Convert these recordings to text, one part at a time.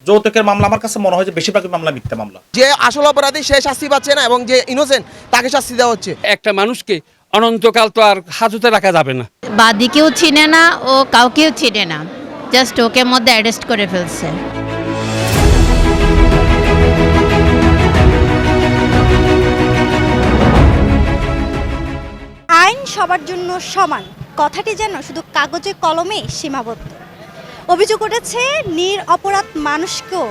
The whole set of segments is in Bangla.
যৌতুকের মামলা আমার কাছে মনে হয় যে বেশিরভাগ মামলা মিথ্যা মামলা। যে আসল অপরাধী সে শাস্তি পাচ্ছে না এবং যে ইনোসেন্ট তাকে শাস্তি দেওয়া হচ্ছে। একটা মানুষকে অনন্তকাল তো আর হাজতে রাখা যাবে না। বাদীকেও চিনে না, ও কাউকেও চিনে না, জাস্ট ওকে মধ্যে অ্যারেস্ট করে ফেলছে। আইন সবার জন্য সমান কথাটি যেন শুধু কাগজে কলমে সীমাবদ্ধ। অভিযোগ উঠেছে নিরপরাধ মানুষকেও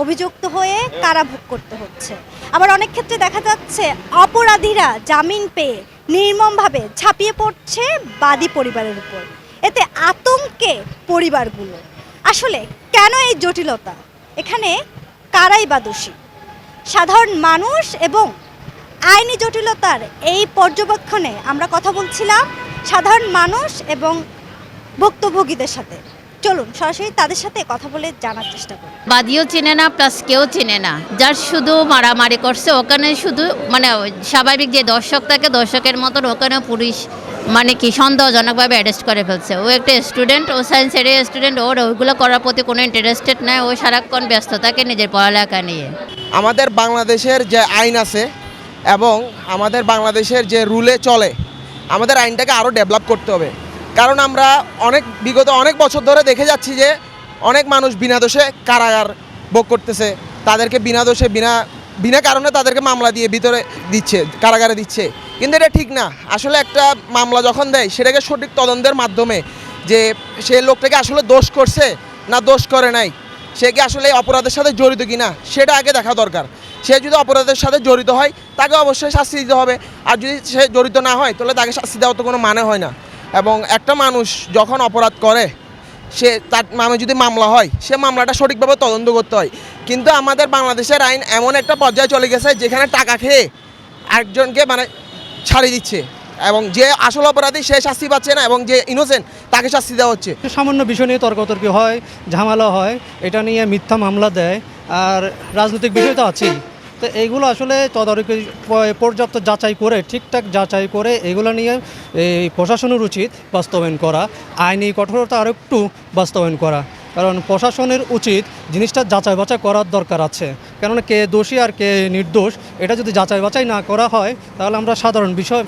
অভিযুক্ত হয়ে কারাভোগ করতে হচ্ছে। আবার অনেক ক্ষেত্রে দেখা যাচ্ছে অপরাধীরা জামিন পেয়ে নির্মমভাবে ঝাঁপিয়ে পড়ছে বাদী পরিবারের উপর। এতে আতঙ্কে পরিবারগুলো। আসলে কেন এই জটিলতা? এখানে কারাই বা দোষী? সাধারণ মানুষ এবং আইনি জটিলতার এই পর্যবেক্ষণে আমরা কথা বলছিলাম সাধারণ মানুষ এবং ভুক্তভোগীদের সাথে। চলুন সরাসরি তাদের সাথে কথা বলে জানার চেষ্টা করি। বাদীও চিনে না, প্লাস কেউ চিনে না, যার শুধু মারামারি করছে ওখানে শুধু মানে স্বাভাবিক যে দর্শক থাকে দর্শকের মতন ওখানে পুলিশ মানে কি সন্দেহজনকভাবে অ্যারেস্ট করে ফেলছে। ও একটা স্টুডেন্ট, ও সায়েন্সের স্টুডেন্ট, ওর ওইগুলো করার প্রতি কোনো ইন্টারেস্টেড নয়, ও সারাক্ষণ ব্যস্ত থাকে নিজের পড়ালেখা নিয়ে। আমাদের বাংলাদেশের যে আইন আছে এবং আমাদের বাংলাদেশের যে রুলে চলে, আমাদের আইনটাকে আরও ডেভেলপ করতে হবে। কারণ আমরা বিগত অনেক বছর ধরে দেখে যাচ্ছি যে অনেক মানুষ বিনা দোষে কারাগার ভোগ করতেছে, তাদেরকে বিনা দোষে বিনা কারণে তাদেরকে মামলা দিয়ে ভিতরে দিচ্ছে, কারাগারে দিচ্ছে। কিন্তু এটা ঠিক না। আসলে একটা মামলা যখন দেয় সেটাকে সঠিক তদন্তের মাধ্যমে যে সে লোকটাকে আসলে দোষ করছে না দোষ করে নাই, সে কি আসলে অপরাধের সাথে জড়িত কিনা সেটা আগে দেখা দরকার। সে যদি অপরাধের সাথে জড়িত হয় তাকে অবশ্যই শাস্তি দিতে হবে, আর যদি সে জড়িত না হয় তাহলে তাকে শাস্তি দেওয়ার তো কোনো মানে হয় না। এবং একটা মানুষ যখন অপরাধ করে সে তার নামে যদি মামলা হয় সে মামলাটা সঠিকভাবে তদন্ত করতে হয়। কিন্তু আমাদের বাংলাদেশের আইন এমন একটা পর্যায়ে চলে গেছে যেখানে টাকা খেয়ে একজনকে মানে ছাড়িয়ে দিচ্ছে এবং যে আসল অপরাধী সে শাস্তি পাচ্ছে না এবং যে ইনোসেন্ট তাকে শাস্তি দেওয়া হচ্ছে। সামান্য বিষয় নিয়ে তর্কাতর্কি হয়, ঝামেলা হয়, এটা নিয়ে মিথ্যা মামলা দেয়, আর রাজনৈতিক বিষয় তো আছেই। তো এইগুলো আসলে তদারকি পর্যাপ্ত যাচাই করে ঠিকঠাক যাচাই করে এগুলো নিয়ে এই প্রশাসনের উচিত বাস্তবায়ন করা, আইনি কঠোরতা আরও একটু বাস্তবায়ন করা। কারণ প্রশাসনের উচিত জিনিসটা যাচাই বাছাই করার দরকার আছে। কেননা কে দোষী আর কে নির্দোষ এটা যদি যাচাই বাছাই না করা হয় তাহলে আমরা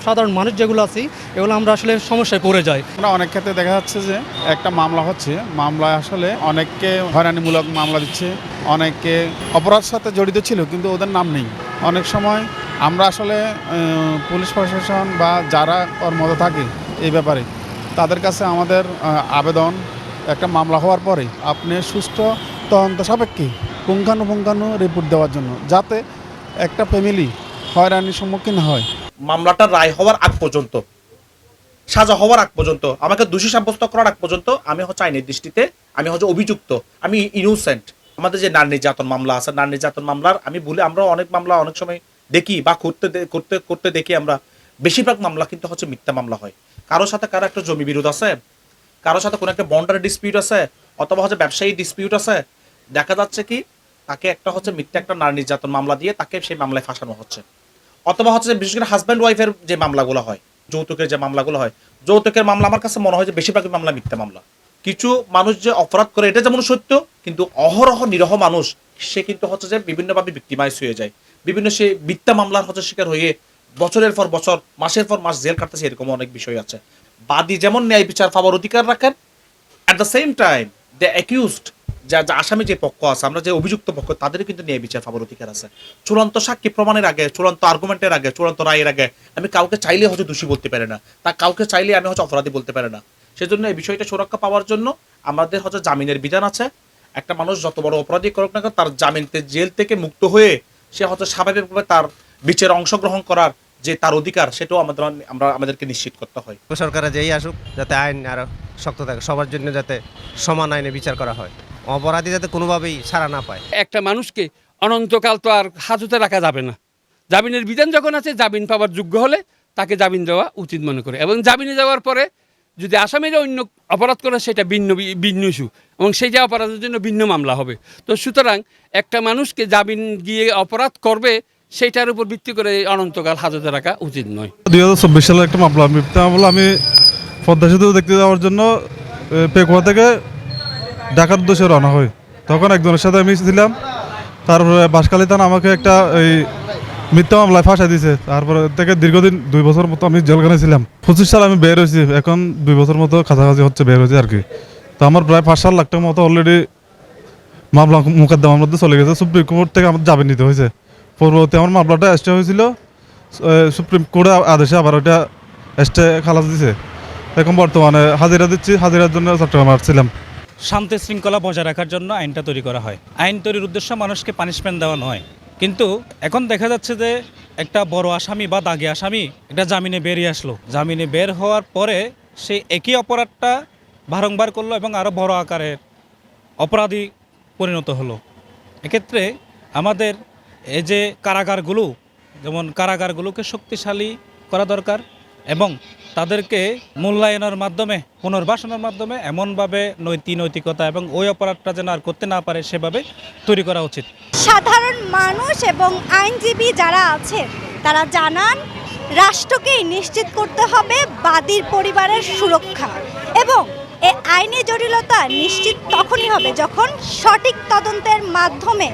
সাধারণ মানুষ যেগুলো আছি এগুলো আমরা আসলে সমস্যায় পড়ে যাই। আমরা অনেক ক্ষেত্রে দেখা যাচ্ছে যে একটা মামলা হচ্ছে, মামলায় আসলে অনেককে হয়রানিমূলক মামলা দিচ্ছে, অনেককে অপরাধ সাথে জড়িত ছিল কিন্তু ওদের নাম নেই। অনেক সময় আমরা আসলে পুলিশ প্রশাসন বা যারা ওর মতো থাকে এই ব্যাপারে তাদের কাছে আমাদের আবেদন, একটা মামলা হওয়ার পরে আপনি সুষ্ঠু তদন্ত সাপেক্ষে পুঙ্খানুপুঙ্খানু রিপোর্ট দেওয়ার জন্য, যাতে একটা ফ্যামিলি হয়রানির সম্মুখীন হয়। মামলাটা রায় হওয়ার আগ পর্যন্ত, সাজা হওয়ার আগ পর্যন্ত, আমাকে দোষী সাব্যস্ত করার আগ পর্যন্ত আমি হচ্ছে আইনের দৃষ্টিতে আমি হচ্ছে অভিযুক্ত, আমি ইনোসেন্ট। আমাদের যে নারী নির্যাতন মামলা আছে, নারী নির্যাতন মামলার আমি বলি আমরা অনেক মামলা অনেক সময় দেখি বা করতে দেখি আমরা বেশিরভাগ মামলা কিন্তু হচ্ছে মিথ্যা মামলা হয়। কারোর সাথে কারো একটা জমি বিরোধ আছে, কারোর সাথে কোনো একটা বন্ডারি ডিসপিউট আছে, অথবা হচ্ছে ব্যবসায়ী ডিসপিউট আছে, দেখা যাচ্ছে কি তাকে একটা হচ্ছে মিথ্যা একটা নারী নির্যাতন মামলা দিয়ে তাকে সেই মামলায় ফাঁসানো হচ্ছে। অথবা হচ্ছে বিশেষ করে হাজব্যান্ড ওয়াইফের যে মামলাগুলো হয়, যৌতুকের যে মামলাগুলো হয়, যৌতুকের মামলা আমার কাছে মনে হয় যে বেশিরভাগ মামলা মিথ্যা মামলা। কিছু মানুষ যে অপরাধ করে এটা যেমন সত্য, কিন্তু অহরহ নিরহ মানুষ সে কিন্তু হচ্ছে যে বিভিন্নভাবে ভিক্টিমাইজ হয়ে যায়, বিভিন্ন সে মিথ্যা মামলার হচ্ছে শিকার হয়ে বছরের পর বছর মাসের পর মাস জেল কাটতেছে, এরকম অনেক বিষয় আছে। বাদী যেমন ন্যায় বিচার পাওয়ার অধিকার রাখেন, at the same time the accused যা আসামি যে পক্ষ আছে, আমরা যে অভিযুক্ত পক্ষ, তাদেরও কিন্তু ন্যায় বিচার পাওয়ার অধিকার আছে। চূড়ান্ত সাক্ষী প্রমাণের আগে, চূড়ান্ত আর্গুমেন্টের আগে, চূড়ান্ত রায়ের আগে আমি কাউকে চাইলে হচ্ছে দোষী বলতে পারে না, তা কাউকে চাইলে আমি হচ্ছে অপরাধী বলতে পারে না। সেজন্য এই বিষয়টা সুরক্ষা পাওয়ার জন্য আমাদের হচ্ছে জামিনের বিধান আছে। একটা মানুষ যত বড় অপরাধী করুক না কেন, তার জামিনতে জেল থেকে মুক্ত হয়ে সে হচ্ছে স্বাভাবিকভাবে তার বিচারে অংশগ্রহণ করার যে তার অধিকার, সেটাও আমাদেরকে নিশ্চিত করতে হয়। সরকারে যেই আসুক যাতে আইন আরো শক্ত থাকে, সবার জন্য যাতে সমান আইনে বিচার করা হয়, অপরাধী যাতে কোনোভাবেই ছাড়া না পায়। একটা মানুষকে অনন্তকাল তো আর হাজতে রাখা যাবে না। জামিনের বিধান যখন আছে, জামিন পাওয়ার যোগ্য হলে তাকে জামিন দেওয়া উচিত মনে করে, এবং জামিনে যাওয়ার পরে যদি আসামিরা অন্য অপরাধ করে সেটা ভিন্ন ইস্যু, এবং সেই যে অপরাধের জন্য ভিন্ন মামলা হবে। তো সুতরাং একটা মানুষকে জামিন গিয়ে অপরাধ করবে সেইটার উপর ভিত্তি করে অনন্তকাল হাজতে রাখা উচিত নয়। 2024 সালে একটা মামলা আমি পদ্মা সেতু দেখতে যাওয়ার জন্য পেকুয়া থেকে ঢাকার উদ্দেশ্যে রওনা হই। তখন একজনের সাথে আমি ছিলাম। তারপরে বাঁশখালী থানা আমাকে একটা এই মিথ্যা মামলায় ফাঁসাই দিয়েছে। তারপরে থেকে দীর্ঘদিন 2 বছর মতো আমি জেলখানে ছিলাম। 25 সাল আমি বের হয়েছি, এখন 2 বছর মতো কাছাকাছি হচ্ছে বের হয়েছে আর কি। তো আমার প্রায় 5-7 লাখ টাকার মতো অলরেডি মামলা মোকদ্দমার মধ্যে চলে গেছে। সুপ্রিম কোর্ট থেকে আমার জামিন নিতে হয়েছে। পরবর্তী আমার মামলাটা স্টে হয়েছিল, সুপ্রিম কোর্টের আদেশে আবার ওইটা স্টে খালাস দিছে। এখন বর্তমানে হাজিরা দিচ্ছি, হাজিরার জন্য চট্টগ্রামে আসছিলাম। শান্তি শৃঙ্খলা বজায় রাখার জন্য আইনটা তৈরি করা হয়। আইন তৈরির উদ্দেশ্য মানুষকে পানিশমেন্ট দেওয়া নয়। কিন্তু এখন দেখা যাচ্ছে যে একটা বড় আসামি বা দাগী আসামি এটা জামিনে বেরিয়ে আসলো। জামিনে বের হওয়ার পরে সে একই অপরাধটা বারংবার করলো এবং আরও বড় আকারের অপরাধী পরিণত হলো। এক্ষেত্রে আমাদের এই যে কারাগারগুলো, যেমন কারাগারগুলোকে শক্তিশালী করা দরকার এবং তাদেরকে মূল্যায়নের মাধ্যমে, পুনর্বাসনের মাধ্যমে এমনভাবে নৈতিকতা এবং ওই অপরাধটা যেন আর করতে না পারে সেভাবে তৈরি করা উচিত। সাধারণ মানুষ এবং আইনজীবী যারা আছেন তারা জানান রাষ্ট্রকেই নিশ্চিত করতে হবে বাদীর পরিবারের সুরক্ষা এবং এই আইনি জটিলতা নিশ্চিত তখনই হবে যখন সঠিক তদন্তের মাধ্যমে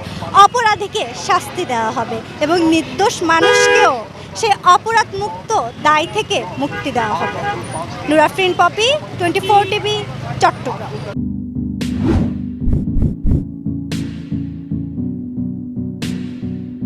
অপরাধীকে শাস্তি দেওয়া হবে এবং নির্দোষ মানুষকেও সে অপরাধ মুক্ত দায় থেকে মুক্তি দেওয়া হবে। নুরাফরিন পপি, 24 টিভি, চট্টগ্রাম।